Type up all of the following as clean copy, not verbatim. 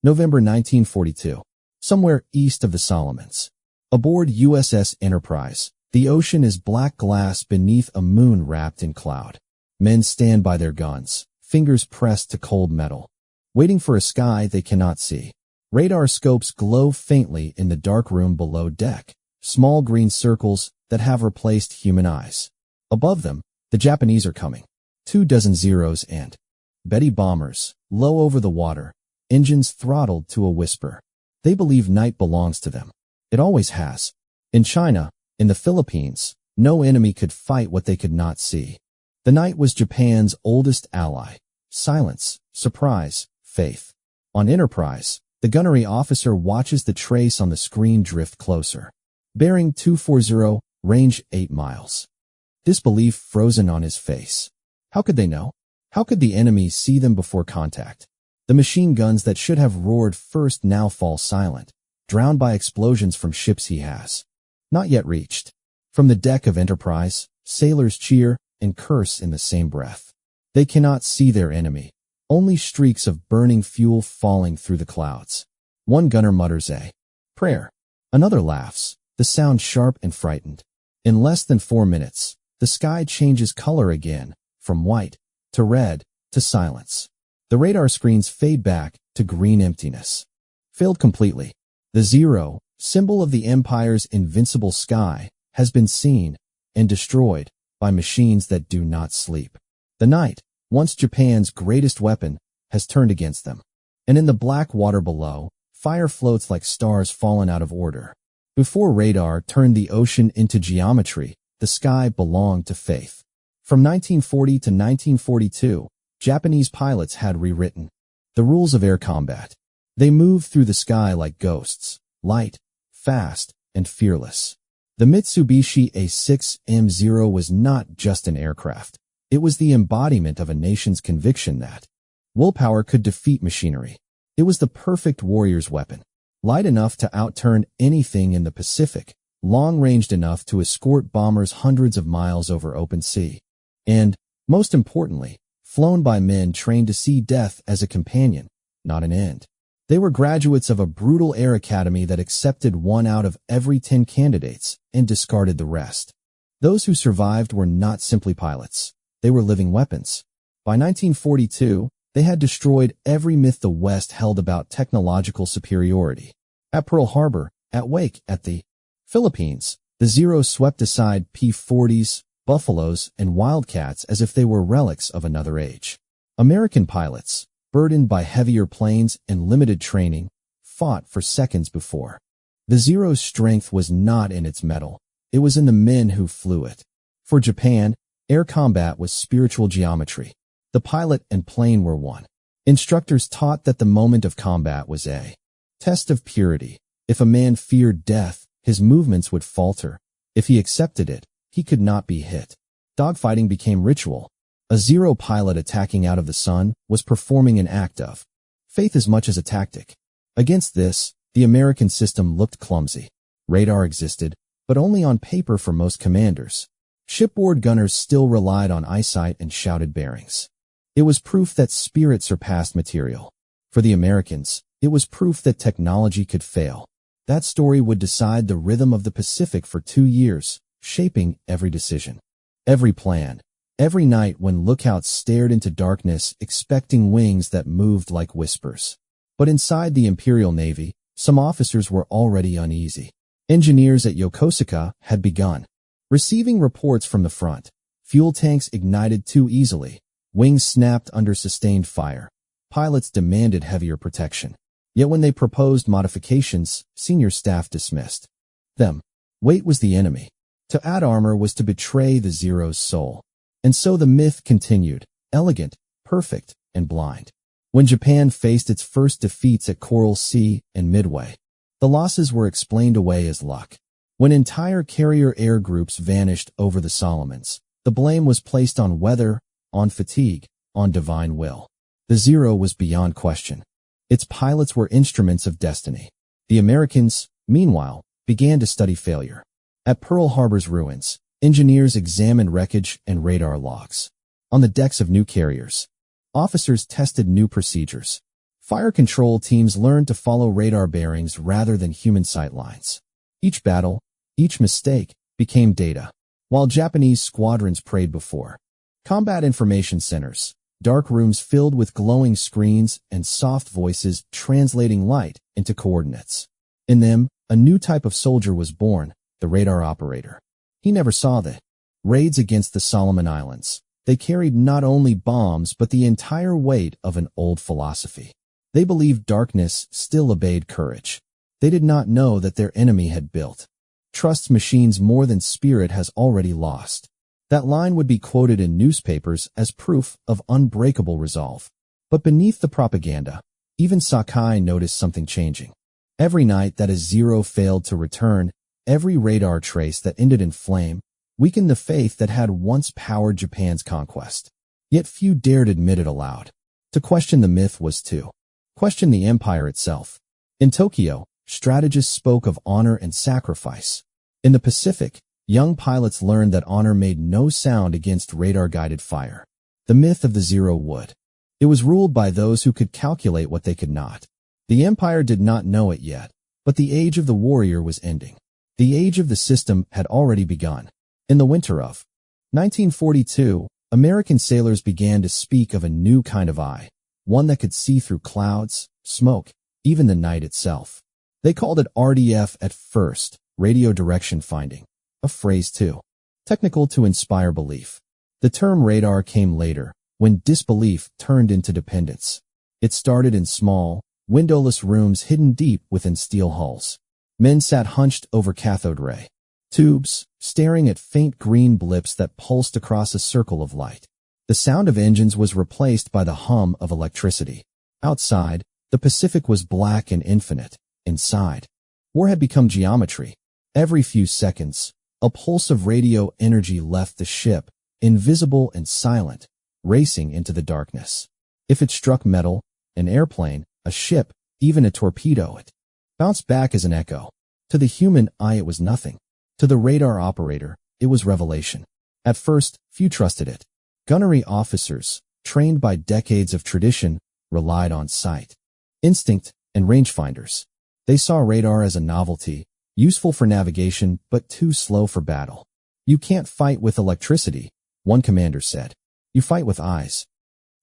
November 1942. Somewhere east of the Solomons. Aboard USS Enterprise, the ocean is black glass beneath a moon wrapped in cloud. Men stand by their guns, fingers pressed to cold metal, waiting for a sky they cannot see. Radar scopes glow faintly in the dark room below deck, small green circles that have replaced human eyes. Above them, the Japanese are coming. 24 Zeros and Betty bombers, low over the water, engines throttled to a whisper. They believe night belongs to them. It always has. In China, in the Philippines, no enemy could fight what they could not see. The night was Japan's oldest ally. Silence, surprise, faith. On Enterprise, the gunnery officer watches the trace on the screen drift closer. Bearing 240, range 8 miles. Disbelief frozen on his face. How could they know? How could the enemy see them before contact? The machine guns that should have roared first now fall silent, drowned by explosions from ships he has not yet reached. From the deck of Enterprise, sailors cheer and curse in the same breath. They cannot see their enemy, only streaks of burning fuel falling through the clouds. One gunner mutters a prayer. Another laughs, the sound sharp and frightened. In less than 4 minutes, the sky changes color again, from white to red to silence. The radar screens fade back to green emptiness. Filled completely. The zero, symbol of the Empire's invincible sky, has been seen and destroyed by machines that do not sleep. The night, once Japan's greatest weapon, has turned against them. And in the black water below, fire floats like stars fallen out of order. Before radar turned the ocean into geometry, the sky belonged to faith. From 1940 to 1942, Japanese pilots had rewritten the rules of air combat. They moved through the sky like ghosts, light, fast, and fearless. The Mitsubishi A6M0 was not just an aircraft. It was the embodiment of a nation's conviction that willpower could defeat machinery. It was the perfect warrior's weapon. Light enough to outturn anything in the Pacific, long-ranged enough to escort bombers hundreds of miles over open sea. And, most importantly, flown by men trained to see death as a companion, not an end. They were graduates of a brutal air academy that accepted 1 out of every 10 candidates and discarded the rest. Those who survived were not simply pilots. They were living weapons. By 1942, they had destroyed every myth the West held about technological superiority. At Pearl Harbor, at Wake, at the Philippines, the Zeros swept aside P-40s, Buffaloes, and Wildcats as if they were relics of another age. American pilots, burdened by heavier planes and limited training, fought for seconds before. The Zero's strength was not in its metal. It was in the men who flew it. For Japan, air combat was spiritual geometry. The pilot and plane were one. Instructors taught that the moment of combat was a test of purity. If a man feared death, his movements would falter. If he accepted it, he could not be hit. Dogfighting became ritual. A Zero pilot attacking out of the sun was performing an act of faith as much as a tactic. Against this, the American system looked clumsy. Radar existed, but only on paper for most commanders. Shipboard gunners still relied on eyesight and shouted bearings. It was proof that spirit surpassed material. For the Americans, it was proof that technology could fail. That story would decide the rhythm of the Pacific for 2 years, shaping every decision, every plan, every night when lookouts stared into darkness expecting wings that moved like whispers. But inside the Imperial Navy, some officers were already uneasy. Engineers at Yokosuka had begun receiving reports from the front. Fuel tanks ignited too easily. Wings snapped under sustained fire. Pilots demanded heavier protection. Yet when they proposed modifications, senior staff dismissed them. Weight was the enemy. To add armor was to betray the Zero's soul. And so the myth continued, elegant, perfect, and blind. When Japan faced its first defeats at Coral Sea and Midway, the losses were explained away as luck. When entire carrier air groups vanished over the Solomons, the blame was placed on weather, on fatigue, on divine will. The Zero was beyond question. Its pilots were instruments of destiny. The Americans, meanwhile, began to study failure. At Pearl Harbor's ruins, engineers examined wreckage and radar logs. On the decks of new carriers, officers tested new procedures. Fire control teams learned to follow radar bearings rather than human sight lines. Each battle, each mistake, became data, while Japanese squadrons prayed before. Combat information centers, dark rooms filled with glowing screens and soft voices translating light into coordinates. In them, a new type of soldier was born, the radar operator. He never saw the raids against the Solomon Islands. They carried not only bombs but the entire weight of an old philosophy. They believed darkness still obeyed courage. They did not know that their enemy had built trusts machines more than spirit has already lost. That line would be quoted in newspapers as proof of unbreakable resolve. But beneath the propaganda, even Sakai noticed something changing. Every night that a zero failed to return, every radar trace that ended in flame, weakened the faith that had once powered Japan's conquest. Yet few dared admit it aloud. To question the myth was to question the empire itself. In Tokyo, strategists spoke of honor and sacrifice. In the Pacific, young pilots learned that honor made no sound against radar-guided fire. The myth of the zero would. It was ruled by those who could calculate what they could not. The empire did not know it yet, but the age of the warrior was ending. The age of the system had already begun. In the winter of 1942, American sailors began to speak of a new kind of eye, one that could see through clouds, smoke, even the night itself. They called it RDF at first, radio direction finding, a phrase too technical to inspire belief. The term radar came later, when disbelief turned into dependence. It started in small, windowless rooms hidden deep within steel hulls. Men sat hunched over cathode ray tubes, staring at faint green blips that pulsed across a circle of light. The sound of engines was replaced by the hum of electricity. Outside, the Pacific was black and infinite. Inside, war had become geometry. Every few seconds, a pulse of radio energy left the ship, invisible and silent, racing into the darkness. If it struck metal, an airplane, a ship, even a torpedo, it bounced back as an echo. To the human eye it was nothing. To the radar operator, it was revelation. At first, few trusted it. Gunnery officers, trained by decades of tradition, relied on sight, instinct, and rangefinders. They saw radar as a novelty, useful for navigation but too slow for battle. You can't fight with electricity, one commander said. You fight with eyes.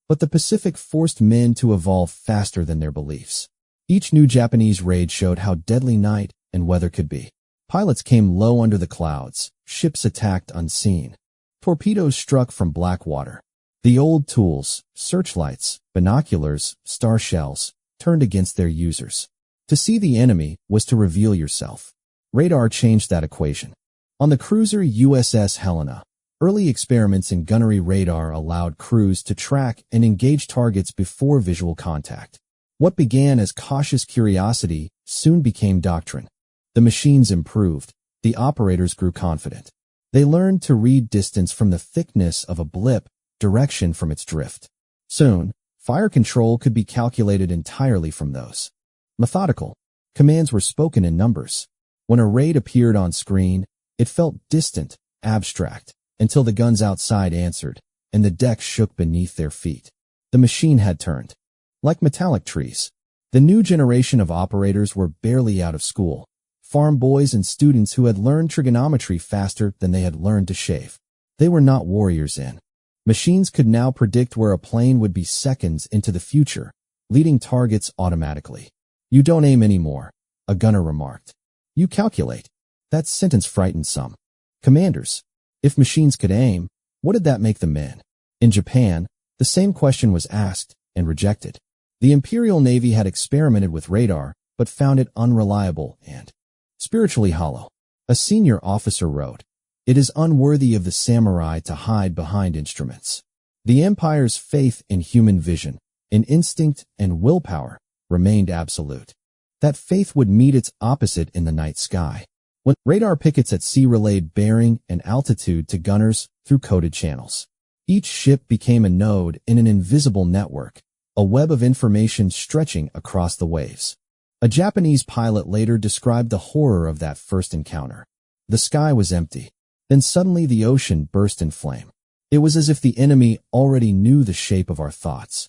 But the Pacific forced men to evolve faster than their beliefs. Each new Japanese raid showed how deadly night and weather could be. Pilots came low under the clouds, ships attacked unseen. Torpedoes struck from black water. The old tools, searchlights, binoculars, star shells, turned against their users. To see the enemy was to reveal yourself. Radar changed that equation. On the cruiser USS Helena, early experiments in gunnery radar allowed crews to track and engage targets before visual contact. What began as cautious curiosity soon became doctrine. The machines improved. The operators grew confident. They learned to read distance from the thickness of a blip, direction from its drift. Soon, fire control could be calculated entirely from those. Methodical. Commands were spoken in numbers. When a raid appeared on screen, it felt distant, abstract, until the guns outside answered, and the deck shook beneath their feet. The machine had turned. Like metallic trees, the new generation of operators were barely out of school. Farm boys and students who had learned trigonometry faster than they had learned to shave. They were not warriors in. Machines could now predict where a plane would be seconds into the future, leading targets automatically. You don't aim anymore, a gunner remarked. You calculate. That sentence frightened some. Commanders. If machines could aim, what did that make them in? In Japan, the same question was asked and rejected. The Imperial Navy had experimented with radar, but found it unreliable and spiritually hollow. A senior officer wrote, "It is unworthy of the samurai to hide behind instruments." The empire's faith in human vision, in instinct and willpower, remained absolute. That faith would meet its opposite in the night sky, when radar pickets at sea relayed bearing and altitude to gunners through coded channels. Each ship became a node in an invisible network, a web of information stretching across the waves. A Japanese pilot later described the horror of that first encounter. The sky was empty. Then suddenly the ocean burst in flame. It was as if the enemy already knew the shape of our thoughts.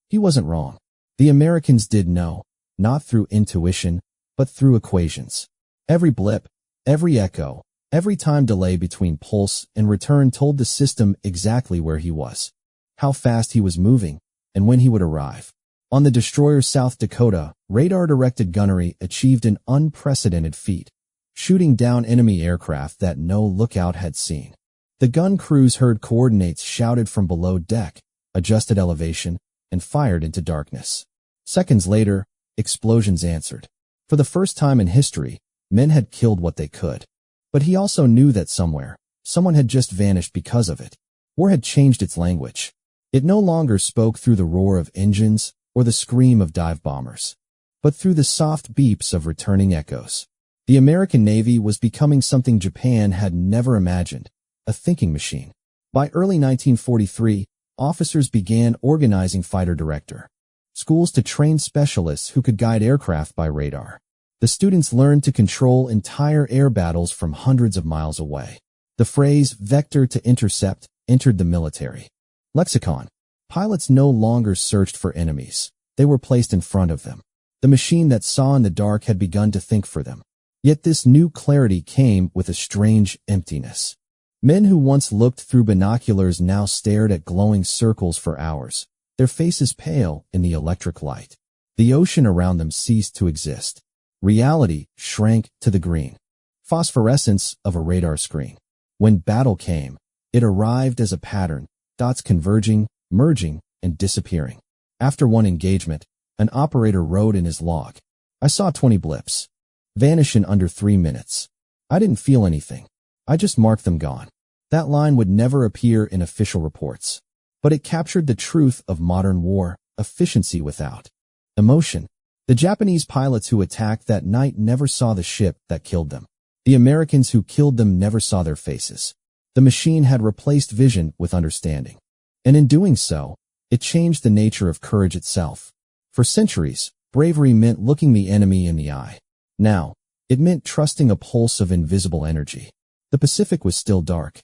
He wasn't wrong. The Americans did know, not through intuition, but through equations. Every blip, every echo, every time delay between pulse and return told the system exactly where he was, how fast he was moving, and when he would arrive. On the destroyer South Dakota, radar-directed gunnery achieved an unprecedented feat, shooting down enemy aircraft that no lookout had seen. The gun crews heard coordinates shouted from below deck, adjusted elevation, and fired into darkness. Seconds later, explosions answered. For the first time in history, men had killed what they could. But he also knew that somewhere, someone had just vanished because of it. War had changed its language. It no longer spoke through the roar of engines or the scream of dive bombers, but through the soft beeps of returning echoes. The American Navy was becoming something Japan had never imagined, a thinking machine. By early 1943, officers began organizing fighter director schools to train specialists who could guide aircraft by radar. The students learned to control entire air battles from hundreds of miles away. The phrase vector to intercept entered the military lexicon. Pilots no longer searched for enemies. They were placed in front of them. The machine that saw in the dark had begun to think for them. Yet this new clarity came with a strange emptiness. Men who once looked through binoculars now stared at glowing circles for hours, their faces pale in the electric light. The ocean around them ceased to exist. Reality shrank to the green phosphorescence of a radar screen. When battle came, it arrived as a pattern, dots converging, merging, and disappearing. After one engagement, an operator wrote in his log, "I saw 20 blips. Vanish in under 3 minutes. I didn't feel anything. I just marked them gone." That line would never appear in official reports, but it captured the truth of modern war, efficiency without emotion. The Japanese pilots who attacked that night never saw the ship that killed them. The Americans who killed them never saw their faces. The machine had replaced vision with understanding. And in doing so, it changed the nature of courage itself. For centuries, bravery meant looking the enemy in the eye. Now, it meant trusting a pulse of invisible energy. The Pacific was still dark,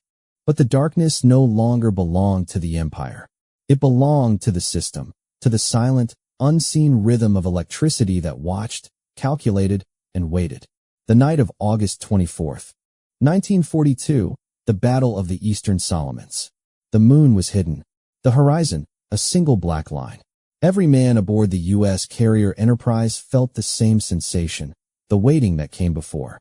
but the darkness no longer belonged to the empire. It belonged to the system, to the silent, unseen rhythm of electricity that watched, calculated, and waited. The night of August 24th, 1942, the Battle of the Eastern Solomons. The moon was hidden. The horizon, a single black line. Every man aboard the U.S. carrier Enterprise felt the same sensation, the waiting that came before.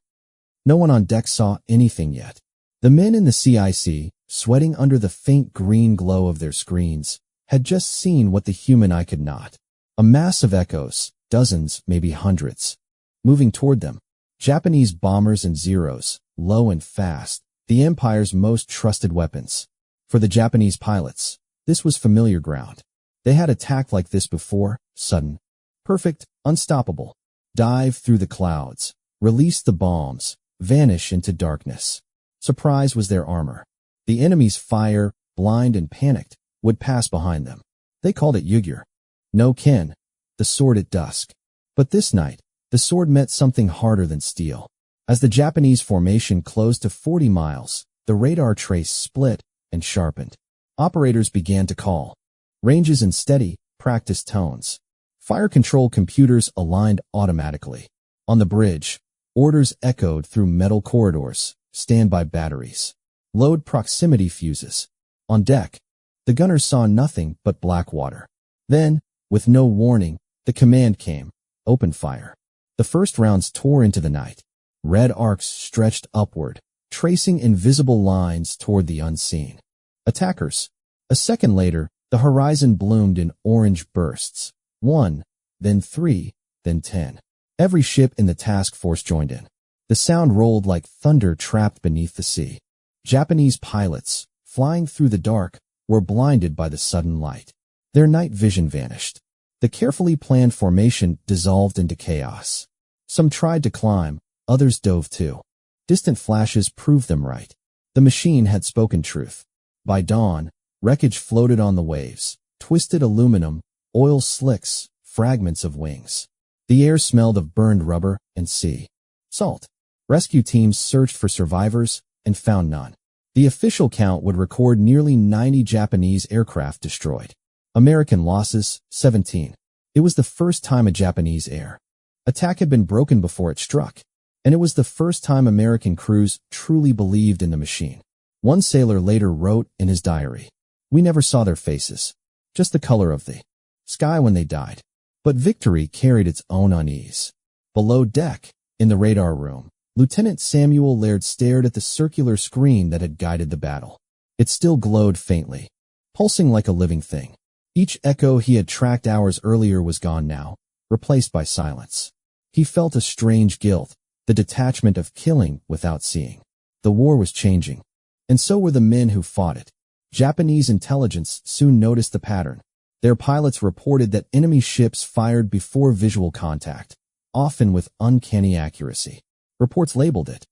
No one on deck saw anything yet. The men in the CIC, sweating under the faint green glow of their screens, had just seen what the human eye could not. A mass of echoes, dozens, maybe hundreds, moving toward them. Japanese bombers and Zeros, low and fast, the Empire's most trusted weapons. For the Japanese pilots, this was familiar ground. They had attacked like this before, sudden, perfect, unstoppable. Dive through the clouds, release the bombs, vanish into darkness. Surprise was their armor. The enemy's fire, blind and panicked, would pass behind them. They called it Yugir. No ken, the sword at dusk. But this night, the sword met something harder than steel. As the Japanese formation closed to 40 miles, the radar trace split and sharpened. Operators began to call. Ranges in steady, practiced tones. Fire control computers aligned automatically. On the bridge, orders echoed through metal corridors, standby batteries. Load proximity fuses. On deck, the gunners saw nothing but black water. Then, with no warning, the command came. Open fire. The first rounds tore into the night. Red arcs stretched upward, tracing invisible lines toward the unseen. Attackers. A second later, the horizon bloomed in orange bursts. 1, then 3, then 10. Every ship in the task force joined in. The sound rolled like thunder trapped beneath the sea. Japanese pilots, flying through the dark, were blinded by the sudden light. Their night vision vanished. The carefully planned formation dissolved into chaos. Some tried to climb, others dove too. Distant flashes proved them right. The machine had spoken truth. By dawn, wreckage floated on the waves, twisted aluminum, oil slicks, fragments of wings. The air smelled of burned rubber and sea salt. Rescue teams searched for survivors and found none. The official count would record nearly 90 Japanese aircraft destroyed. American losses, 17. It was the first time a Japanese air attack had been broken before it struck, and it was the first time American crews truly believed in the machine. One sailor later wrote in his diary, "We never saw their faces, just the color of the sky when they died." But victory carried its own unease. Below deck, in the radar room, Lieutenant Samuel Laird stared at the circular screen that had guided the battle. It still glowed faintly, pulsing like a living thing. Each echo he had tracked hours earlier was gone now, replaced by silence. He felt a strange guilt, the detachment of killing without seeing. The war was changing, and so were the men who fought it. Japanese intelligence soon noticed the pattern. Their pilots reported that enemy ships fired before visual contact, often with uncanny accuracy. Reports labeled it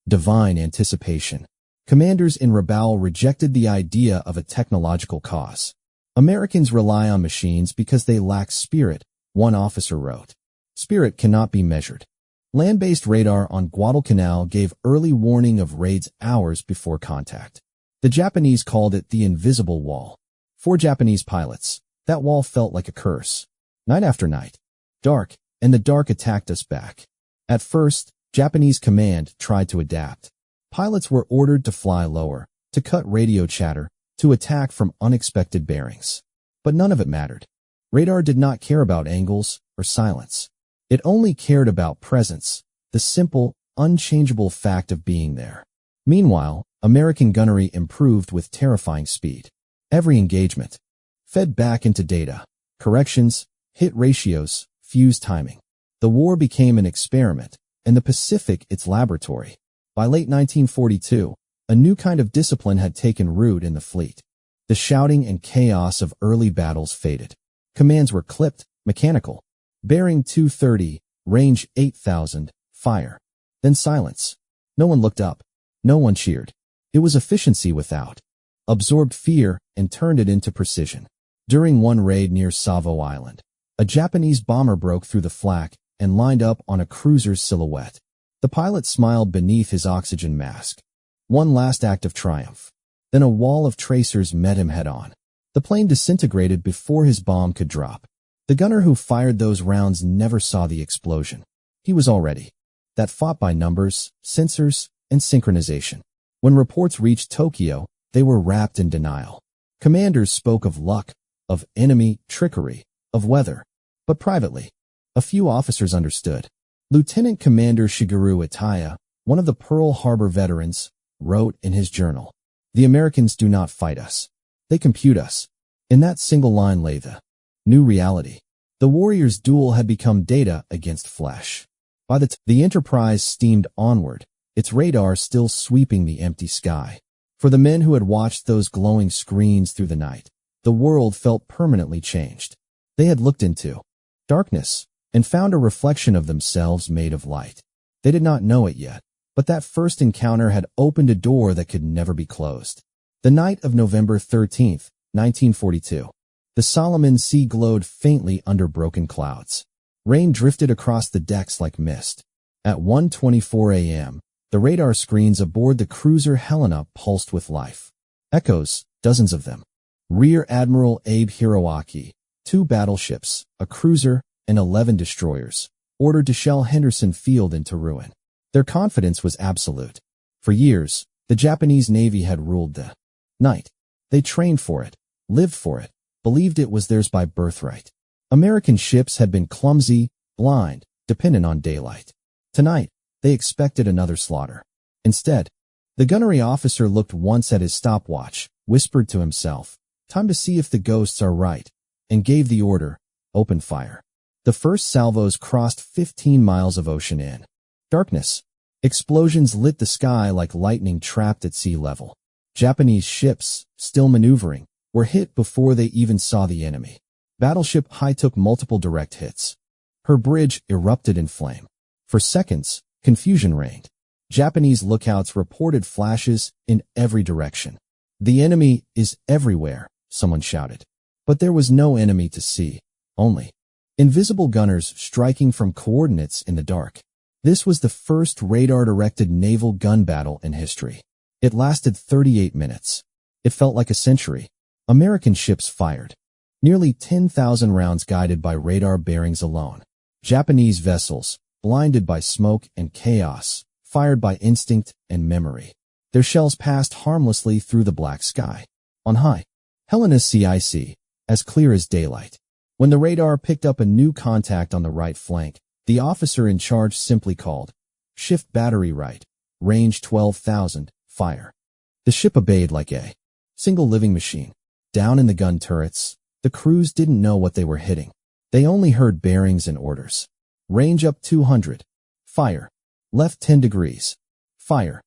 divine anticipation. Commanders in Rabaul rejected the idea of a technological cause. Americans rely on machines because they lack spirit, one officer wrote. Spirit cannot be measured. Land-based radar on Guadalcanal gave early warning of raids hours before contact. The Japanese called it the invisible wall. For Japanese pilots, that wall felt like a curse. Night after night, dark, and the dark attacked us back. At first, Japanese command tried to adapt. Pilots were ordered to fly lower, to cut radio chatter, to attack from unexpected bearings. But none of it mattered. Radar did not care about angles or silence. It only cared about presence, the simple, unchangeable fact of being there. Meanwhile, American gunnery improved with terrifying speed. Every engagement fed back into data, corrections, hit ratios, fuse timing. The war became an experiment, and the Pacific its laboratory. By late 1942, a new kind of discipline had taken root in the fleet. The shouting and chaos of early battles faded. Commands were clipped, mechanical. Bearing 230, range 8,000, fire. Then silence. No one looked up. No one cheered. It was efficiency without. Absorbed fear and turned it into precision. During one raid near Savo Island, a Japanese bomber broke through the flak and lined up on a cruiser's silhouette. The pilot smiled beneath his oxygen mask. One last act of triumph. Then a wall of tracers met him head-on. The plane disintegrated before his bomb could drop. The gunner who fired those rounds never saw the explosion. He was already that fought by numbers, sensors, and synchronization. When reports reached Tokyo, they were wrapped in denial. Commanders spoke of luck, of enemy trickery, of weather. But privately, a few officers understood. Lieutenant Commander Shigeru Itaya, one of the Pearl Harbor veterans, wrote in his journal, "The Americans do not fight us. They compute us." In that single line lay the new reality. The warrior's duel had become data against flesh. By the Enterprise steamed onward, its radar still sweeping the empty sky. For the men who had watched those glowing screens through the night, the world felt permanently changed. They had looked into darkness and found a reflection of themselves made of light. They did not know it yet, but that first encounter had opened a door that could never be closed. The night of November 13th, 1942. The Solomon Sea glowed faintly under broken clouds. Rain drifted across the decks like mist. At 1:24 a.m., the radar screens aboard the cruiser Helena pulsed with life. Echoes, dozens of them. Rear Admiral Abe Hiroaki, 2 battleships, a cruiser, and 11 destroyers, ordered to shell Henderson Field into ruin. Their confidence was absolute. For years, the Japanese Navy had ruled the night. They trained for it, lived for it, believed it was theirs by birthright. American ships had been clumsy, blind, dependent on daylight. Tonight, they expected another slaughter. Instead, the gunnery officer looked once at his stopwatch, whispered to himself, "Time to see if the ghosts are right," and gave the order, "Open fire." The first salvos crossed 15 miles of ocean in darkness. Explosions lit the sky like lightning trapped at sea level. Japanese ships, still maneuvering, were hit before they even saw the enemy. Battleship Hiei took multiple direct hits. Her bridge erupted in flame. For seconds, confusion reigned. Japanese lookouts reported flashes in every direction. "The enemy is everywhere," someone shouted. But there was no enemy to see, only invisible gunners striking from coordinates in the dark. This was the first radar-directed naval gun battle in history. It lasted 38 minutes. It felt like a century. American ships fired. Nearly 10,000 rounds guided by radar bearings alone. Japanese vessels, blinded by smoke and chaos, fired by instinct and memory. Their shells passed harmlessly through the black sky. On high, Helena's CIC, as clear as daylight. When the radar picked up a new contact on the right flank, the officer in charge simply called, "Shift battery right, range 12,000, fire." The ship obeyed like a single living machine. Down in the gun turrets, the crews didn't know what they were hitting. They only heard bearings and orders. Range up 200. Fire. Left 10 degrees. Fire.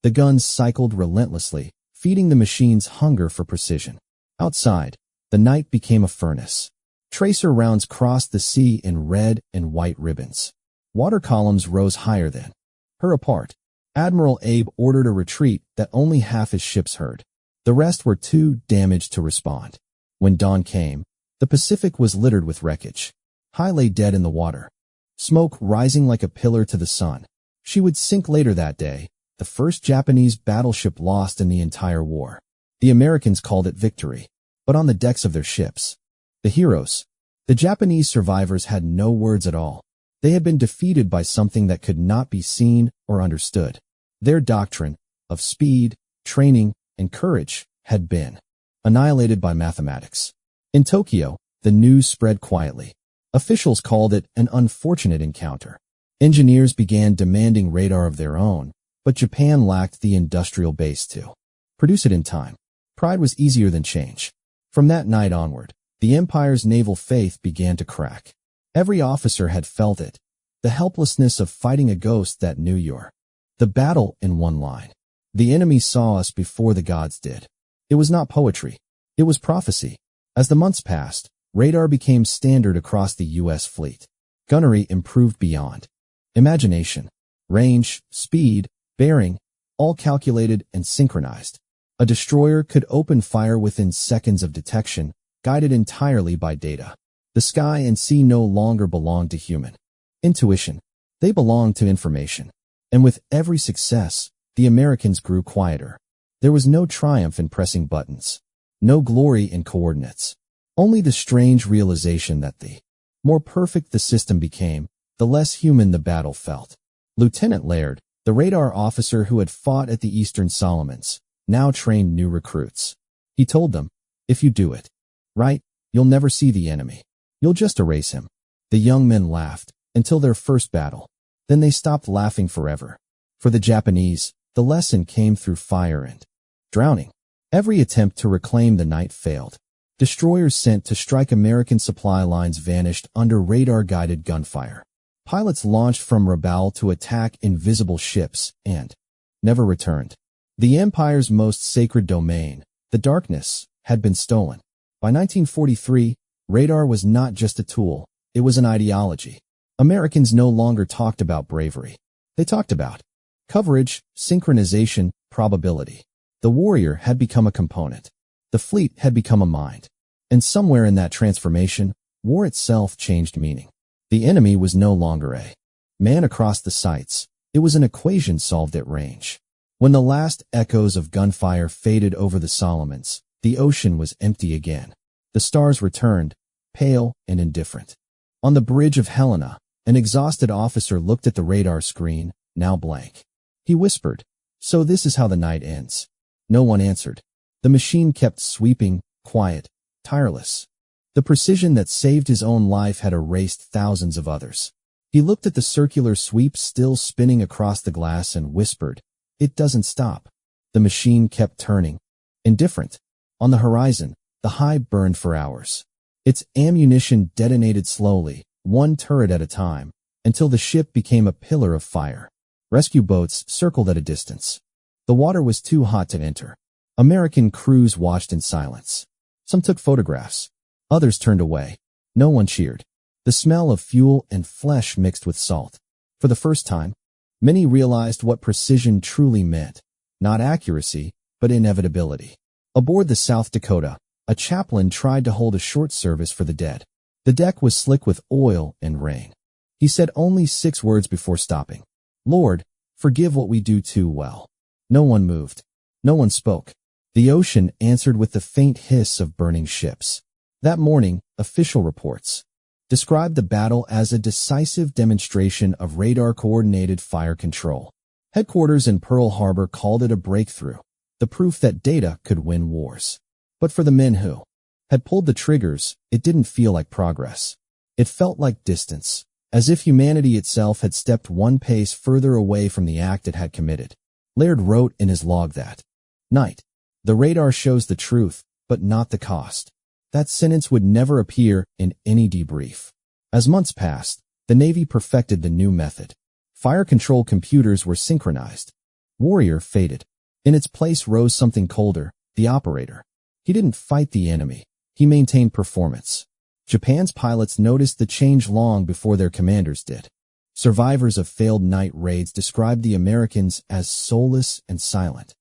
The guns cycled relentlessly, feeding the machine's hunger for precision. Outside, the night became a furnace. Tracer rounds crossed the sea in red and white ribbons. Water columns rose higher than her apart. Admiral Abe ordered a retreat that only half his ships heard. The rest were too damaged to respond. When dawn came, the Pacific was littered with wreckage. Hiei lay dead in the water, smoke rising like a pillar to the sun. She would sink later that day, the first Japanese battleship lost in the entire war. The Americans called it victory, but on the decks of their ships, the heroes, the Japanese survivors had no words at all. They had been defeated by something that could not be seen or understood. Their doctrine of speed, training, and courage had been annihilated by mathematics. In Tokyo, the news spread quietly. Officials called it an unfortunate encounter. Engineers began demanding radar of their own, but Japan lacked the industrial base to produce it in time. Pride was easier than change. From that night onward, the empire's naval faith began to crack. Every officer had felt it, the helplessness of fighting a ghost that knew you're the battle in one line. The enemy saw us before the gods did. It was not poetry. It was prophecy. As the months passed, radar became standard across the U.S. fleet. Gunnery improved beyond imagination. Range, speed, bearing, all calculated and synchronized. A destroyer could open fire within seconds of detection, guided entirely by data. The sky and sea no longer belonged to human intuition. They belonged to information. And with every success, the Americans grew quieter. There was no triumph in pressing buttons, no glory in coordinates, only the strange realization that the more perfect the system became, the less human the battle felt. Lieutenant Laird, the radar officer who had fought at the Eastern Solomons, now trained new recruits. He told them, "If you do it right, you'll never see the enemy. You'll just erase him." The young men laughed until their first battle. Then they stopped laughing forever. For the Japanese, the lesson came through fire and drowning. Every attempt to reclaim the night failed. Destroyers sent to strike American supply lines vanished under radar-guided gunfire. Pilots launched from Rabaul to attack invisible ships and never returned. The Empire's most sacred domain, the darkness, had been stolen. By 1943, radar was not just a tool, it was an ideology. Americans no longer talked about bravery. They talked about coverage, synchronization, probability. The warrior had become a component. The fleet had become a mind. And somewhere in that transformation, war itself changed meaning. The enemy was no longer a man across the sights. It was an equation solved at range. When the last echoes of gunfire faded over the Solomons, the ocean was empty again. The stars returned, pale and indifferent. On the bridge of Helena, an exhausted officer looked at the radar screen, now blank. He whispered, "So this is how the night ends." No one answered. The machine kept sweeping, quiet, tireless. The precision that saved his own life had erased thousands of others. He looked at the circular sweep still spinning across the glass and whispered, "It doesn't stop." The machine kept turning. Indifferent. On the horizon, the Hiei burned for hours. Its ammunition detonated slowly, one turret at a time, until the ship became a pillar of fire. Rescue boats circled at a distance. The water was too hot to enter. American crews watched in silence. Some took photographs. Others turned away. No one cheered. The smell of fuel and flesh mixed with salt. For the first time, many realized what precision truly meant. Not accuracy, but inevitability. Aboard the South Dakota, a chaplain tried to hold a short service for the dead. The deck was slick with oil and rain. He said only 6 words before stopping. "Lord, forgive what we do too well." No one moved. No one spoke. The ocean answered with the faint hiss of burning ships. That morning, official reports described the battle as a decisive demonstration of radar-coordinated fire control. Headquarters in Pearl Harbor called it a breakthrough, the proof that data could win wars. But for the men who had pulled the triggers, it didn't feel like progress. It felt like distance, as if humanity itself had stepped one pace further away from the act it had committed. Laird wrote in his log that night, "The radar shows the truth, but not the cost." That sentence would never appear in any debrief. As months passed, the Navy perfected the new method. Fire control computers were synchronized. Warrior faded. In its place rose something colder, the operator. He didn't fight the enemy. He maintained performance. Japan's pilots noticed the change long before their commanders did. Survivors of failed night raids described the Americans as soulless and silent.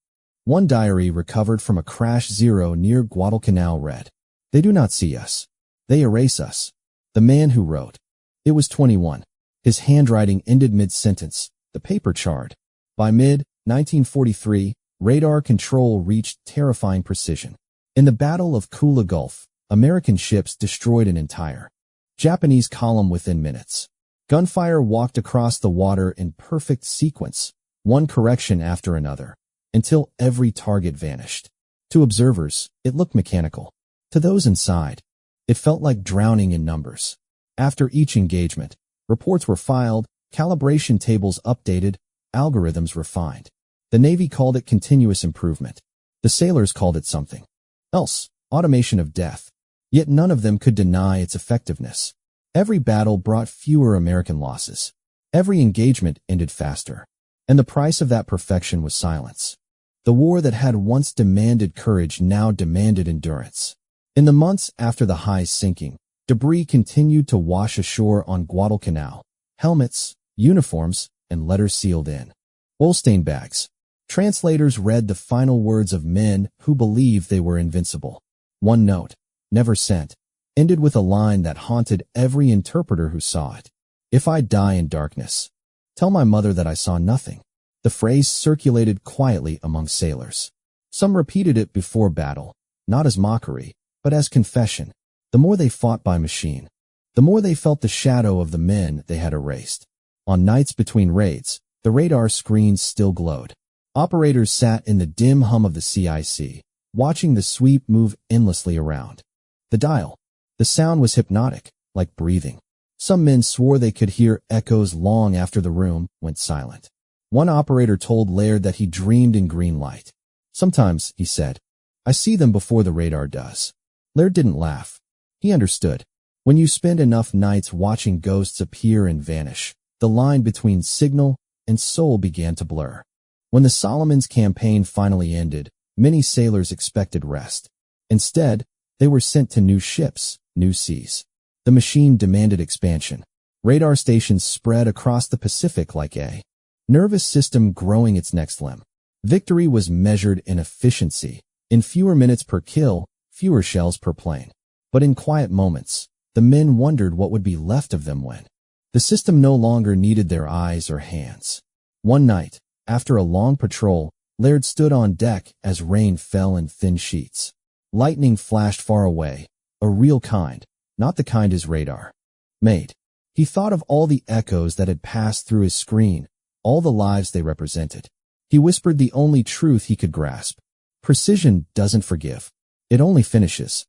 One diary recovered from a crash zero near Guadalcanal read, "They do not see us. They erase us." The man who wrote, it was 21. His handwriting ended mid-sentence. The paper charred. By mid-1943, radar control reached terrifying precision. In the Battle of Kula Gulf, American ships destroyed an entire Japanese column within minutes. Gunfire walked across the water in perfect sequence, one correction after another, until every target vanished. To observers, it looked mechanical. To those inside, it felt like drowning in numbers. After each engagement, reports were filed, calibration tables updated, algorithms refined. The Navy called it continuous improvement. The sailors called it something else, automation of death. Yet none of them could deny its effectiveness. Every battle brought fewer American losses. Every engagement ended faster. And the price of that perfection was silence. The war that had once demanded courage now demanded endurance. In the months after the Hiei's sinking, debris continued to wash ashore on Guadalcanal. Helmets, uniforms, and letters sealed in oil-stain bags. Translators read the final words of men who believed they were invincible. One note, never sent, ended with a line that haunted every interpreter who saw it. "If I die in darkness, tell my mother that I saw nothing." The phrase circulated quietly among sailors. Some repeated it before battle, not as mockery, but as confession. The more they fought by machine, the more they felt the shadow of the men they had erased. On nights between raids, the radar screens still glowed. Operators sat in the dim hum of the CIC, watching the sweep move endlessly around. The dial. The sound was hypnotic, like breathing. Some men swore they could hear echoes long after the room went silent. One operator told Laird that he dreamed in green light. "Sometimes," he said, "I see them before the radar does." Laird didn't laugh. He understood. When you spend enough nights watching ghosts appear and vanish, the line between signal and soul began to blur. When the Solomons campaign finally ended, many sailors expected rest. Instead, they were sent to new ships, new seas. The machine demanded expansion. Radar stations spread across the Pacific like a nervous system growing its next limb. Victory was measured in efficiency, in fewer minutes per kill, fewer shells per plane. But in quiet moments, the men wondered what would be left of them when the system no longer needed their eyes or hands. One night, after a long patrol, Laird stood on deck as rain fell in thin sheets. Lightning flashed far away, a real kind, not the kind his radar made. He thought of all the echoes that had passed through his screen, all the lives they represented. He whispered the only truth he could grasp. Precision doesn't forgive. It only finishes.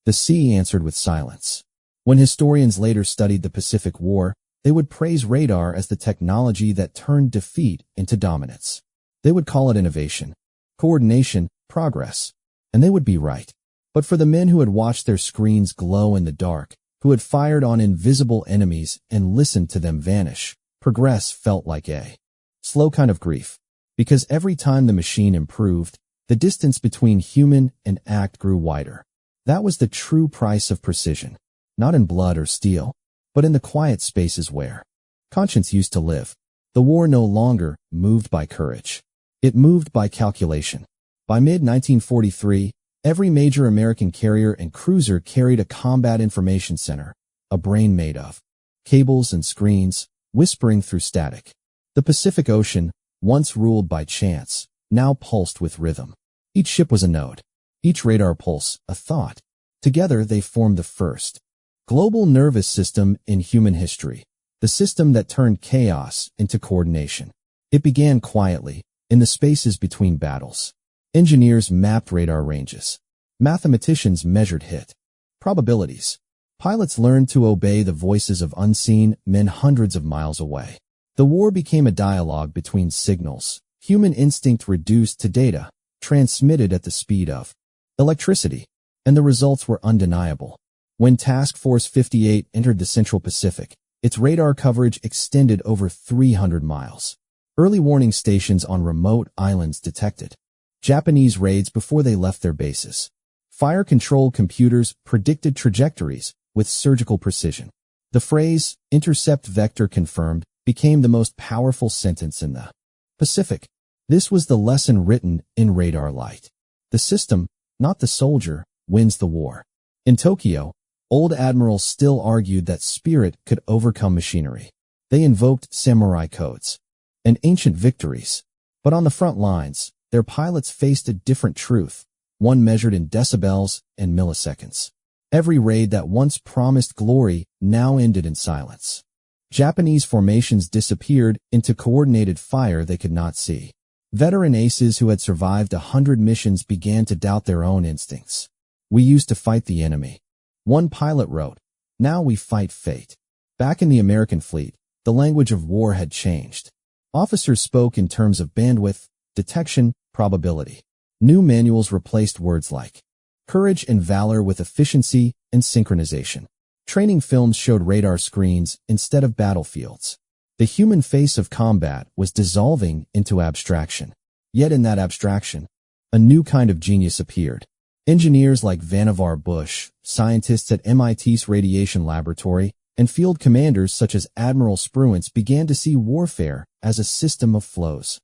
The sea answered with silence. When historians later studied the Pacific War, they would praise radar as the technology that turned defeat into dominance. They would call it innovation, coordination, progress. And they would be right. But for the men who had watched their screens glow in the dark, who had fired on invisible enemies and listened to them vanish, progress felt like a slow kind of grief. Because every time the machine improved, the distance between human and act grew wider. That was the true price of precision. Not in blood or steel, but in the quiet spaces where conscience used to live. The war no longer moved by courage. It moved by calculation. By mid-1943, every major American carrier and cruiser carried a combat information center, a brain made of cables and screens, whispering through static. The Pacific Ocean, once ruled by chance, now pulsed with rhythm. Each ship was a node. Each radar pulse, a thought. Together, they formed the first global nervous system in human history, the system that turned chaos into coordination. It began quietly, in the spaces between battles. Engineers mapped radar ranges. Mathematicians measured hit probabilities. Pilots learned to obey the voices of unseen men hundreds of miles away. The war became a dialogue between signals, human instinct reduced to data, transmitted at the speed of electricity, and the results were undeniable. When Task Force 58 entered the Central Pacific, its radar coverage extended over 300 miles. Early warning stations on remote islands detected Japanese raids before they left their bases. Fire-controlled computers predicted trajectories with surgical precision. The phrase, "intercept vector confirmed," became the most powerful sentence in the Pacific. This was the lesson written in radar light. The system, not the soldier, wins the war. In Tokyo, old admirals still argued that spirit could overcome machinery. They invoked samurai codes and ancient victories. But on the front lines, their pilots faced a different truth, one measured in decibels and milliseconds. Every raid that once promised glory now ended in silence. Japanese formations disappeared into coordinated fire they could not see. Veteran aces who had survived 100 missions began to doubt their own instincts. "We used to fight the enemy," one pilot wrote. "Now we fight fate." Back in the American fleet, the language of war had changed. Officers spoke in terms of bandwidth, detection, probability. New manuals replaced words like courage and valor with efficiency and synchronization. Training films showed radar screens instead of battlefields. The human face of combat was dissolving into abstraction. Yet in that abstraction, a new kind of genius appeared. Engineers like Vannevar Bush, scientists at MIT's Radiation Laboratory, and field commanders such as Admiral Spruance began to see warfare as a system of flows.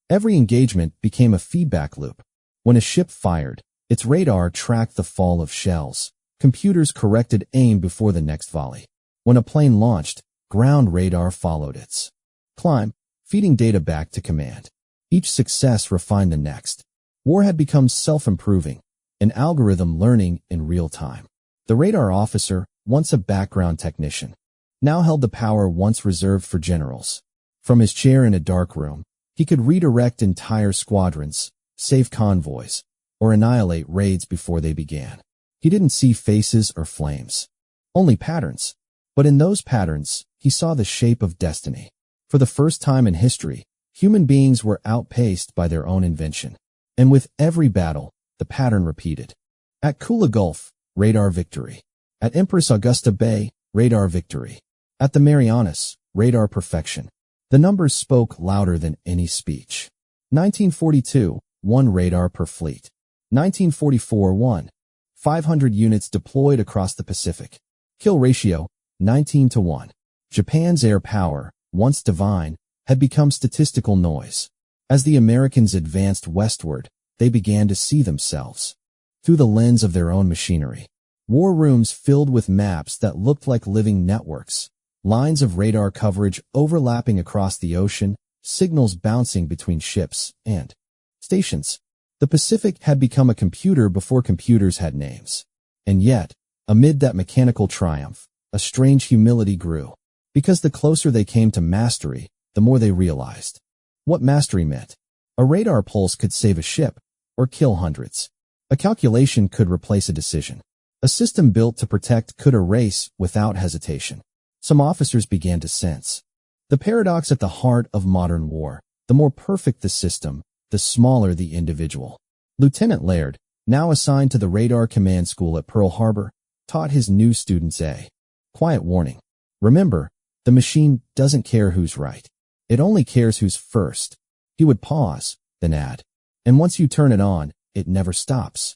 Every engagement became a feedback loop. When a ship fired, its radar tracked the fall of shells. Computers corrected aim before the next volley. When a plane launched, ground radar followed its climb, feeding data back to command. Each success refined the next. War had become self-improving, an algorithm learning in real time. The radar officer, once a background technician, now held the power once reserved for generals. From his chair in a dark room, he could redirect entire squadrons, save convoys, or annihilate raids before they began. He didn't see faces or flames, only patterns. But in those patterns, he saw the shape of destiny. For the first time in history, human beings were outpaced by their own invention. And with every battle, the pattern repeated. At Kula Gulf, radar victory. At Empress Augusta Bay, radar victory. At the Marianas, radar perfection. The numbers spoke louder than any speech. 1942, 1 radar per fleet. 1944, 1. 500 units deployed across the Pacific. Kill ratio, 19-1. Japan's air power, once divine, had become statistical noise. As the Americans advanced westward, they began to see themselves through the lens of their own machinery. War rooms filled with maps that looked like living networks, lines of radar coverage overlapping across the ocean, signals bouncing between ships and stations. The Pacific had become a computer before computers had names. And yet, amid that mechanical triumph, a strange humility grew. Because the closer they came to mastery, the more they realized what mastery meant. A radar pulse could save a ship, or kill hundreds. A calculation could replace a decision. A system built to protect could erase without hesitation. Some officers began to sense the paradox at the heart of modern war. The more perfect the system, the smaller the individual. Lieutenant Laird, now assigned to the Radar Command School at Pearl Harbor, taught his new students a quiet warning. Remember, the machine doesn't care who's right. It only cares who's first. He would pause, then add, and once you turn it on, it never stops.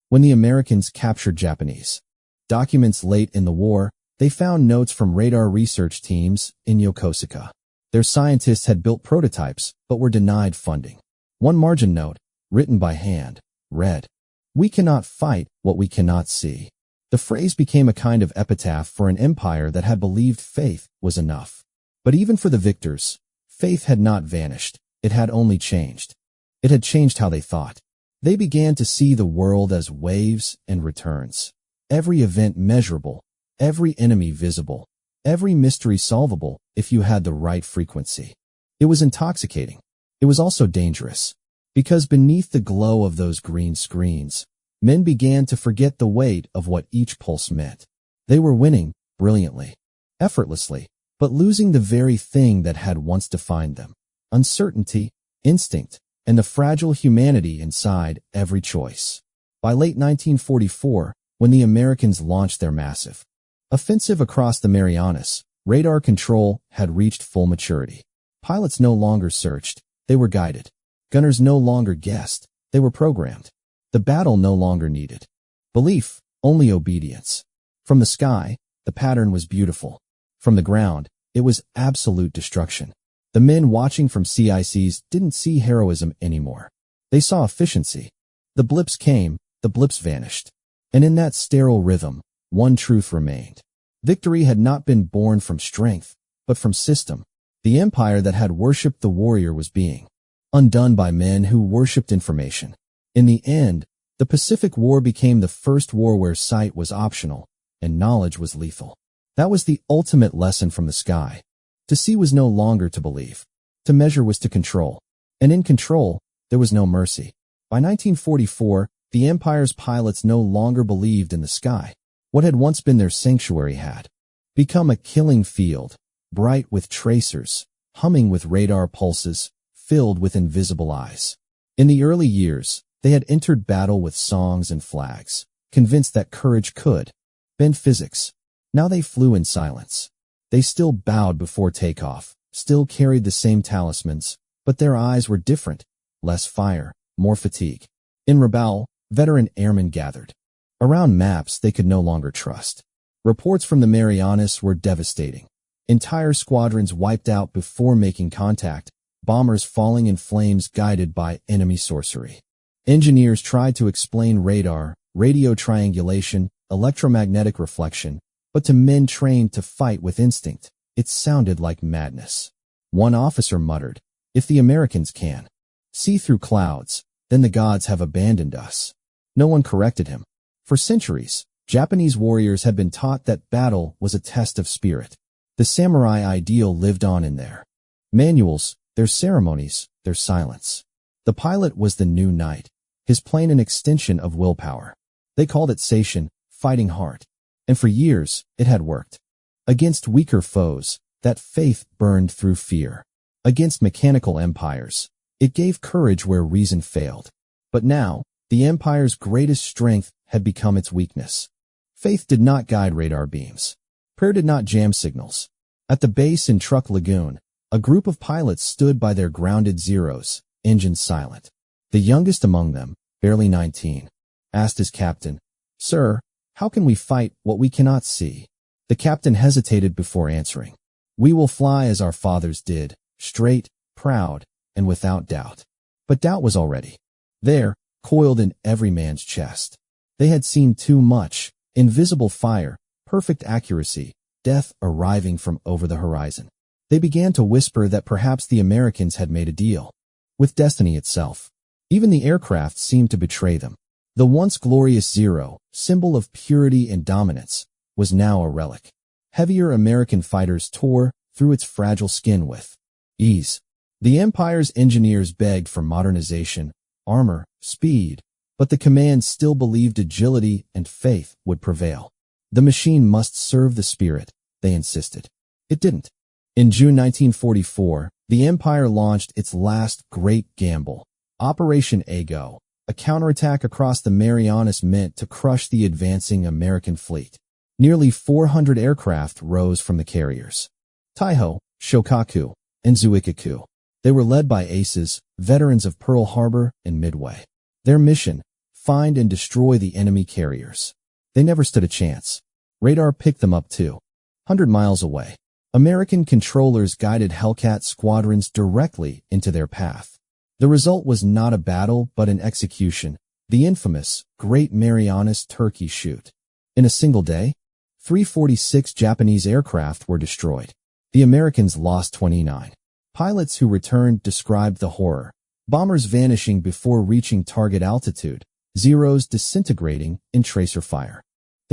When the Americans captured Japanese documents late in the war, they found notes from radar research teams in Yokosuka. Their scientists had built prototypes, but were denied funding. One margin note, written by hand, read, "We cannot fight what we cannot see." The phrase became a kind of epitaph for an empire that had believed faith was enough. But even for the victors, faith had not vanished. It had only changed. It had changed how they thought. They began to see the world as waves and returns. every event measurable, every enemy visible, every mystery solvable if you had the right frequency. It was intoxicating. It was also dangerous. Because beneath the glow of those green screens, men began to forget the weight of what each pulse meant. They were winning brilliantly, effortlessly, but losing the very thing that had once defined them: uncertainty, instinct, and the fragile humanity inside every choice. By late 1944, when the Americans launched their massive offensive across the Marianas, radar control had reached full maturity. Pilots no longer searched, they were guided. Gunners no longer guessed, they were programmed. The battle no longer needed belief, only obedience. From the sky, the pattern was beautiful. From the ground, it was absolute destruction. The men watching from CICs didn't see heroism anymore. They saw efficiency. The blips came, the blips vanished. And in that sterile rhythm, one truth remained. Victory had not been born from strength, but from system. The empire that had worshipped the warrior was being undone by men who worshipped information. In the end, the Pacific War became the first war where sight was optional and knowledge was lethal. That was the ultimate lesson from the sky. To see was no longer to believe. To measure was to control. And in control, there was no mercy. By 1944, the Empire's pilots no longer believed in the sky. What had once been their sanctuary had become a killing field, bright with tracers, humming with radar pulses, filled with invisible eyes. In the early years, they had entered battle with songs and flags, convinced that courage could bend physics. Now they flew in silence. They still bowed before takeoff, still carried the same talismans, but their eyes were different: less fire, more fatigue. In Rabaul, veteran airmen gathered around maps they could no longer trust. Reports from the Marianas were devastating. Entire squadrons wiped out before making contact, bombers falling in flames guided by enemy sorcery. Engineers tried to explain radar, radio triangulation, electromagnetic reflection, but to men trained to fight with instinct, it sounded like madness. One officer muttered, "If the Americans can see through clouds, then the gods have abandoned us." No one corrected him. For centuries, Japanese warriors had been taught that battle was a test of spirit. The samurai ideal lived on in their manuals, their ceremonies, their silence. The pilot was the new knight, his plane an extension of willpower. They called it Seishin, fighting heart. And for years, it had worked. Against weaker foes, that faith burned through fear. Against mechanical empires, it gave courage where reason failed. But now, the empire's greatest strength had become its weakness. Faith did not guide radar beams. Prayer did not jam signals. At the base in Truck Lagoon, a group of pilots stood by their grounded Zeros, engines silent. The youngest among them, barely 19, asked his captain, "Sir, how can we fight what we cannot see?" The captain hesitated before answering. "We will fly as our fathers did, straight, proud, and without doubt." But doubt was already there, coiled in every man's chest. They had seen too much: invisible fire, perfect accuracy, death arriving from over the horizon. They began to whisper that perhaps the Americans had made a deal with destiny itself. Even the aircraft seemed to betray them. The once glorious Zero, symbol of purity and dominance, was now a relic. Heavier American fighters tore through its fragile skin with ease. The Empire's engineers begged for modernization, armor, speed, but the command still believed agility and faith would prevail. The machine must serve the spirit, they insisted. It didn't. In June 1944, the Empire launched its last great gamble, Operation Ago, a counterattack across the Marianas meant to crush the advancing American fleet. Nearly 400 aircraft rose from the carriers: Taiho, Shokaku, and Zuikaku. They were led by aces, veterans of Pearl Harbor and Midway. Their mission: find and destroy the enemy carriers. They never stood a chance. Radar picked them up 200 miles away. American controllers guided Hellcat squadrons directly into their path. The result was not a battle but an execution, the infamous Great Marianas Turkey Shoot. In a single day, 346 Japanese aircraft were destroyed. The Americans lost 29. Pilots who returned described the horror: bombers vanishing before reaching target altitude, Zeros disintegrating in tracer fire.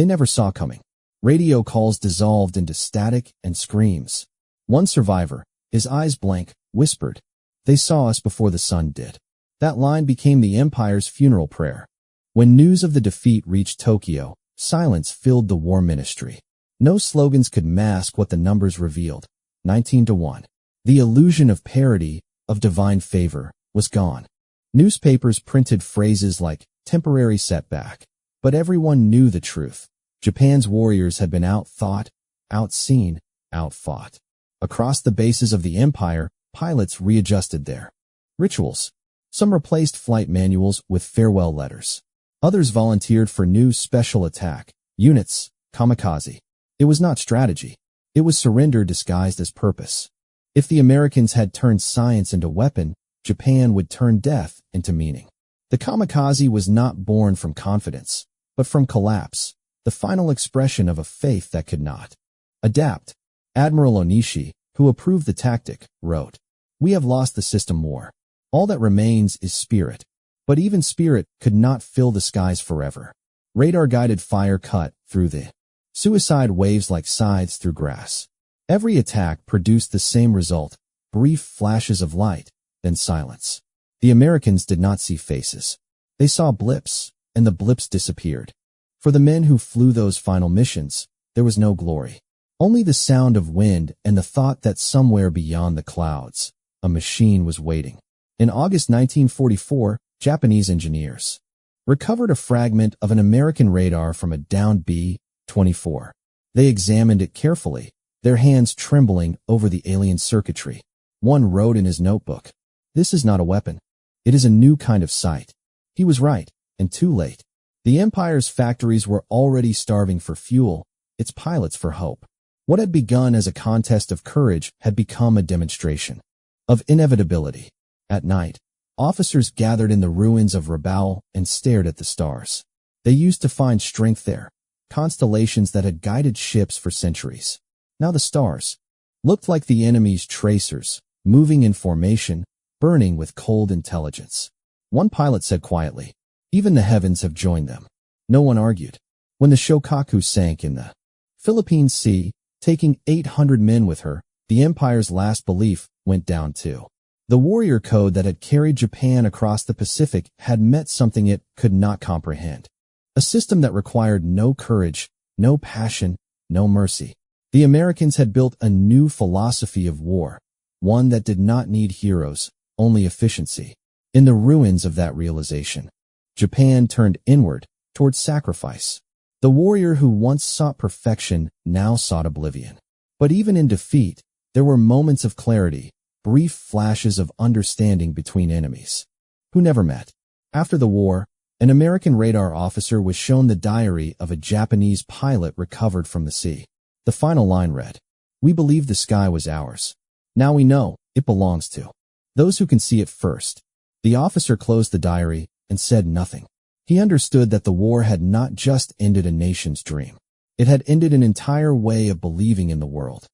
they never saw coming. Radio calls dissolved into static and screams. One survivor, his eyes blank, whispered, "They saw us before the sun did." That line became the Empire's funeral prayer. When news of the defeat reached Tokyo, silence filled the war ministry. No slogans could mask what the numbers revealed. 19-1. The illusion of parity, of divine favor, was gone. Newspapers printed phrases like, "temporary setback." But everyone knew the truth. Japan's warriors had been outthought, outseen, outfought. Across the bases of the Empire, pilots readjusted their rituals. Some replaced flight manuals with farewell letters. Others volunteered for new special attack units, kamikaze. It was not strategy. It was surrender disguised as purpose. If the Americans had turned science into weapon, Japan would turn death into meaning. The kamikaze was not born from confidence, but from collapse, the final expression of a faith that could not adapt. Admiral Onishi, who approved the tactic, wrote, "We have lost the system war. All that remains is spirit." But even spirit could not fill the skies forever. Radar-guided fire cut through the suicide waves like scythes through grass. Every attack produced the same result, brief flashes of light, then silence. The Americans did not see faces. They saw blips, and the blips disappeared. For the men who flew those final missions, there was no glory. Only the sound of wind and the thought that somewhere beyond the clouds, a machine was waiting. In August 1944, Japanese engineers recovered a fragment of an American radar from a downed B-24. They examined it carefully, their hands trembling over the alien circuitry. One wrote in his notebook, "This is not a weapon. It is a new kind of sight." He was right, and too late. The Empire's factories were already starving for fuel, its pilots for hope. What had begun as a contest of courage had become a demonstration of inevitability. At night, officers gathered in the ruins of Rabaul and stared at the stars. They used to find strength there, constellations that had guided ships for centuries. Now the stars looked like the enemy's tracers, moving in formation, burning with cold intelligence. One pilot said quietly, "Even the heavens have joined them." No one argued. When the Shokaku sank in the Philippine Sea, taking 800 men with her, the Empire's last belief went down too. The warrior code that had carried Japan across the Pacific had met something it could not comprehend. A system that required no courage, no passion, no mercy. The Americans had built a new philosophy of war, one that did not need heroes, only efficiency. In the ruins of that realization, Japan turned inward, toward sacrifice. The warrior who once sought perfection now sought oblivion. But even in defeat, there were moments of clarity, brief flashes of understanding between enemies who never met. After the war, an American radar officer was shown the diary of a Japanese pilot recovered from the sea. The final line read, "We believed the sky was ours. Now we know it belongs to those who can see it first." The officer closed the diary and said nothing. He understood that the war had not just ended a nation's dream. It had ended an entire way of believing in the world.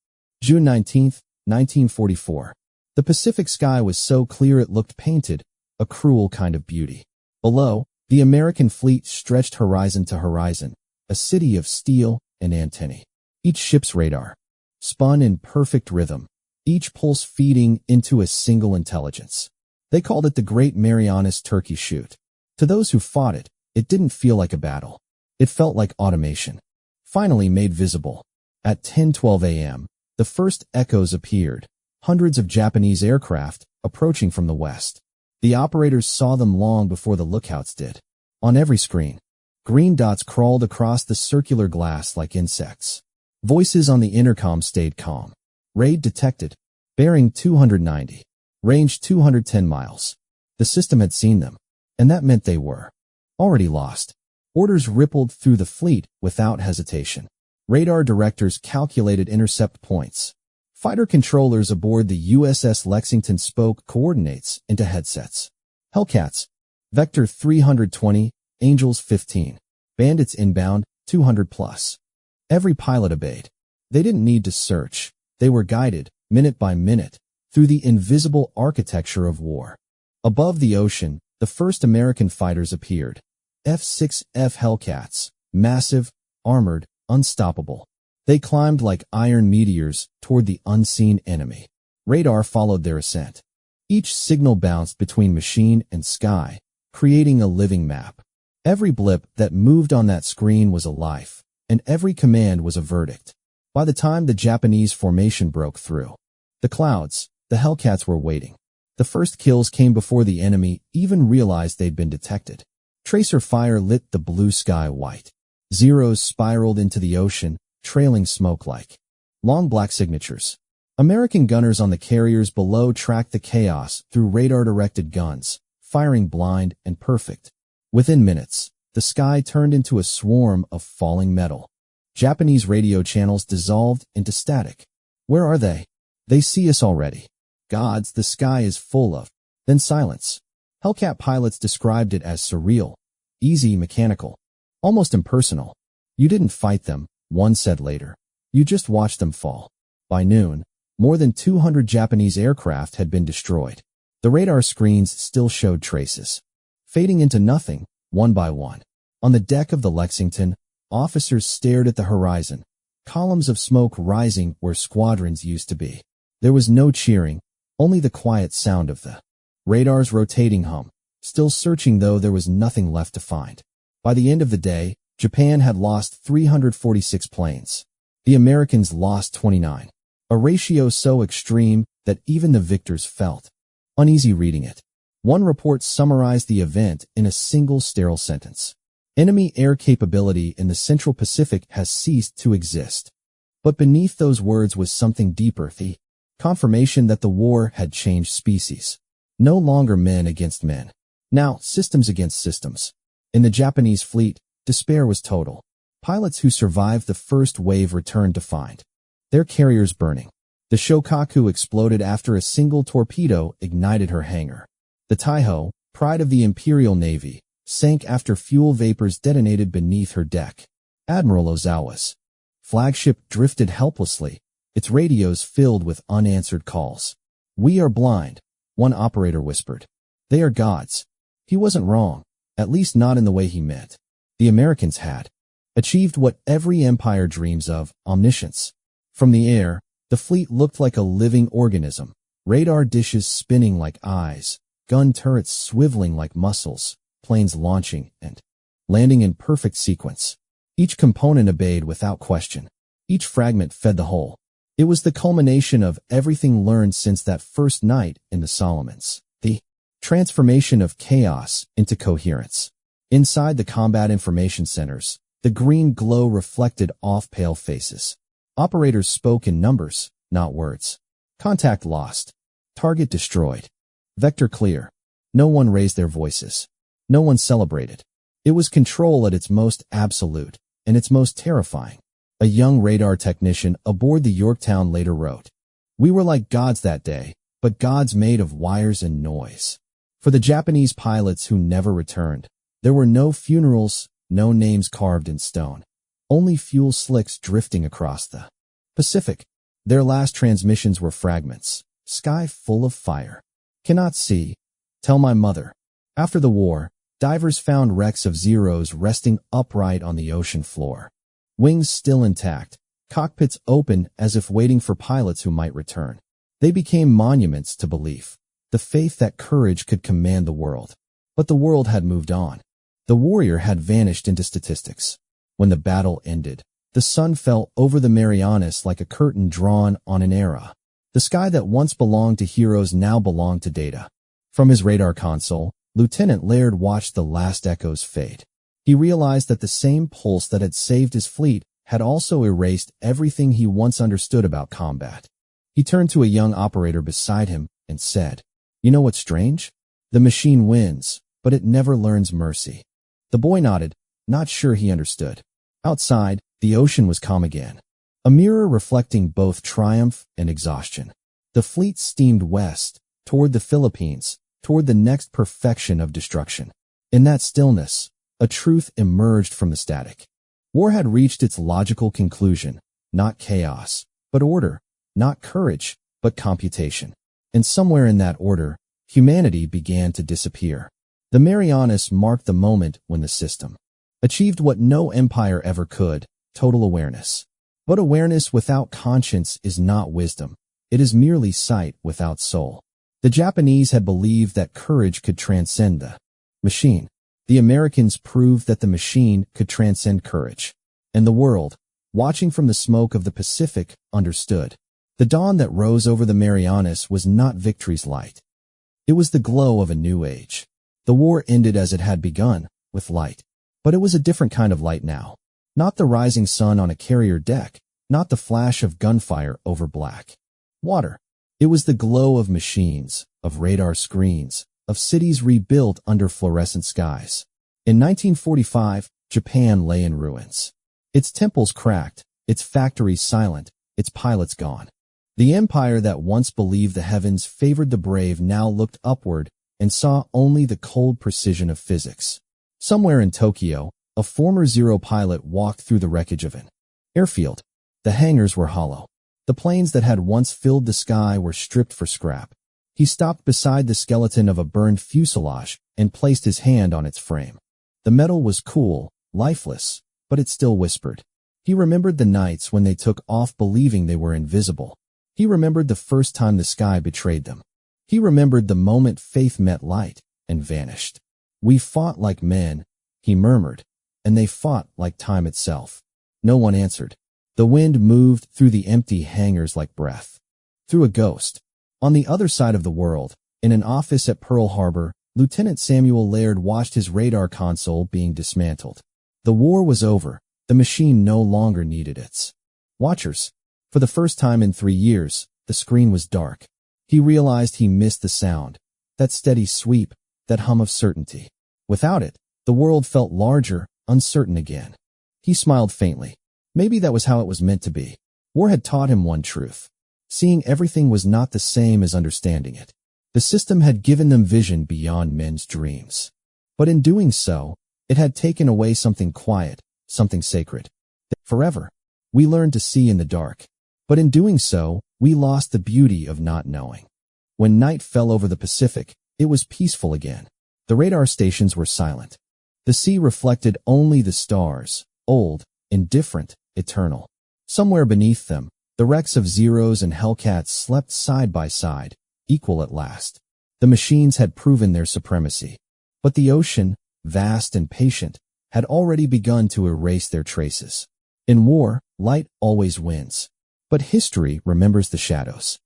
June 19, 1944. The Pacific sky was so clear it looked painted, a cruel kind of beauty. Below, the American fleet stretched horizon to horizon, a city of steel and antennae. Each ship's radar spun in perfect rhythm, each pulse feeding into a single intelligence. They called it the Great Marianas Turkey Shoot. To those who fought it, it didn't feel like a battle. It felt like automation, finally made visible. At 10:12 a.m., the first echoes appeared. Hundreds of Japanese aircraft approaching from the west. The operators saw them long before the lookouts did. On every screen, green dots crawled across the circular glass like insects. Voices on the intercom stayed calm. Raid detected. Bearing 290. Range 210 miles. The system had seen them, and that meant they were already lost. Orders rippled through the fleet without hesitation. Radar directors calculated intercept points. Fighter controllers aboard the USS Lexington spoke coordinates into headsets. Hellcats, Vector 320, Angels 15. Bandits inbound, 200 plus. Every pilot obeyed. They didn't need to search. They were guided, minute by minute, through the invisible architecture of war. Above the ocean, the first American fighters appeared. F-6F Hellcats, massive, armored, unstoppable. They climbed like iron meteors toward the unseen enemy. Radar followed their ascent. Each signal bounced between machine and sky, creating a living map. Every blip that moved on that screen was a life, and every command was a verdict. By the time the Japanese formation broke through the clouds, the Hellcats were waiting. The first kills came before the enemy even realized they'd been detected. Tracer fire lit the blue sky white. Zeros spiraled into the ocean, trailing smoke like long black signatures. American gunners on the carriers below tracked the chaos through radar-directed guns, firing blind and perfect. Within minutes, the sky turned into a swarm of falling metal. Japanese radio channels dissolved into static. Where are they? They see us already. Gods, the sky is full of. Then silence. Hellcat pilots described it as surreal, easy, mechanical, almost impersonal. You didn't fight them, one said later. You just watched them fall. By noon, more than 200 Japanese aircraft had been destroyed. The radar screens still showed traces, fading into nothing, one by one. On the deck of the Lexington, officers stared at the horizon, columns of smoke rising where squadrons used to be. There was no cheering, only the quiet sound of the radar's rotating hum. Still searching, though there was nothing left to find. By the end of the day, Japan had lost 346 planes. The Americans lost 29. A ratio so extreme that even the victors felt uneasy reading it. One report summarized the event in a single sterile sentence. Enemy air capability in the Central Pacific has ceased to exist. But beneath those words was something deeper, the confirmation that the war had changed species. No longer men against men. Now, systems against systems. In the Japanese fleet, despair was total. Pilots who survived the first wave returned to find their carriers burning. The Shokaku exploded after a single torpedo ignited her hangar. The Taiho, pride of the Imperial Navy, sank after fuel vapors detonated beneath her deck. Admiral Ozawa's flagship drifted helplessly, its radios filled with unanswered calls. "We are blind," one operator whispered. "They are gods." He wasn't wrong, at least not in the way he meant. The Americans had achieved what every empire dreams of, omniscience. From the air, the fleet looked like a living organism, radar dishes spinning like eyes, gun turrets swiveling like muscles, planes launching and landing in perfect sequence. Each component obeyed without question. Each fragment fed the whole. It was the culmination of everything learned since that first night in the Solomons. The transformation of chaos into coherence. Inside the combat information centers, the green glow reflected off pale faces. Operators spoke in numbers, not words. Contact lost. Target destroyed. Vector clear. No one raised their voices. No one celebrated. It was control at its most absolute, and its most terrifying. A young radar technician aboard the Yorktown later wrote, "We were like gods that day, but gods made of wires and noise." For the Japanese pilots who never returned, there were no funerals, no names carved in stone. Only fuel slicks drifting across the Pacific. Their last transmissions were fragments. Sky full of fire. Cannot see. Tell my mother. After the war, divers found wrecks of Zeros resting upright on the ocean floor. Wings still intact, cockpits open as if waiting for pilots who might return. They became monuments to belief, the faith that courage could command the world. But the world had moved on. The warrior had vanished into statistics. When the battle ended, the sun fell over the Marianas like a curtain drawn on an era. The sky that once belonged to heroes now belonged to data. From his radar console, Lieutenant Laird watched the last echoes fade. He realized that the same pulse that had saved his fleet had also erased everything he once understood about combat. He turned to a young operator beside him and said, "You know what's strange? The machine wins, but it never learns mercy." The boy nodded, not sure he understood. Outside, the ocean was calm again, a mirror reflecting both triumph and exhaustion. The fleet steamed west, toward the Philippines, toward the next perfection of destruction. In that stillness, a truth emerged from the static. War had reached its logical conclusion, not chaos, but order, not courage, but computation. And somewhere in that order, humanity began to disappear. The Marianas marked the moment when the system achieved what no empire ever could, total awareness. But awareness without conscience is not wisdom. It is merely sight without soul. The Japanese had believed that courage could transcend the machine. The Americans proved that the machine could transcend courage. And the world, watching from the smoke of the Pacific, understood. The dawn that rose over the Marianas was not victory's light. It was the glow of a new age. The war ended as it had begun, with light. But it was a different kind of light now. Not the rising sun on a carrier deck, not the flash of gunfire over black water. It was the glow of machines, of radar screens, of cities rebuilt under fluorescent skies. In 1945, Japan lay in ruins. Its temples cracked, its factories silent, its pilots gone. The empire that once believed the heavens favored the brave now looked upward and saw only the cold precision of physics. Somewhere in Tokyo, a former Zero pilot walked through the wreckage of an airfield. The hangars were hollow. The planes that had once filled the sky were stripped for scrap. He stopped beside the skeleton of a burned fuselage and placed his hand on its frame. The metal was cool, lifeless, but it still whispered. He remembered the nights when they took off believing they were invisible. He remembered the first time the sky betrayed them. He remembered the moment faith met light and vanished. "We fought like men," he murmured, "and they fought like time itself." No one answered. The wind moved through the empty hangars like breath. Through a ghost. On the other side of the world, in an office at Pearl Harbor, Lieutenant Samuel Laird watched his radar console being dismantled. The war was over. The machine no longer needed its watchers. For the first time in 3 years, the screen was dark. He realized he missed the sound, that steady sweep, that hum of certainty. Without it, the world felt larger, uncertain again. He smiled faintly. Maybe that was how it was meant to be. War had taught him one truth. Seeing everything was not the same as understanding it. The system had given them vision beyond men's dreams. But in doing so, it had taken away something quiet, something sacred. Forever, we learned to see in the dark. But in doing so, we lost the beauty of not knowing. When night fell over the Pacific, it was peaceful again. The radar stations were silent. The sea reflected only the stars, old, indifferent, eternal. Somewhere beneath them, the wrecks of Zeros and Hellcats slept side by side, equal at last. The machines had proven their supremacy. But the ocean, vast and patient, had already begun to erase their traces. In war, light always wins. But history remembers the shadows.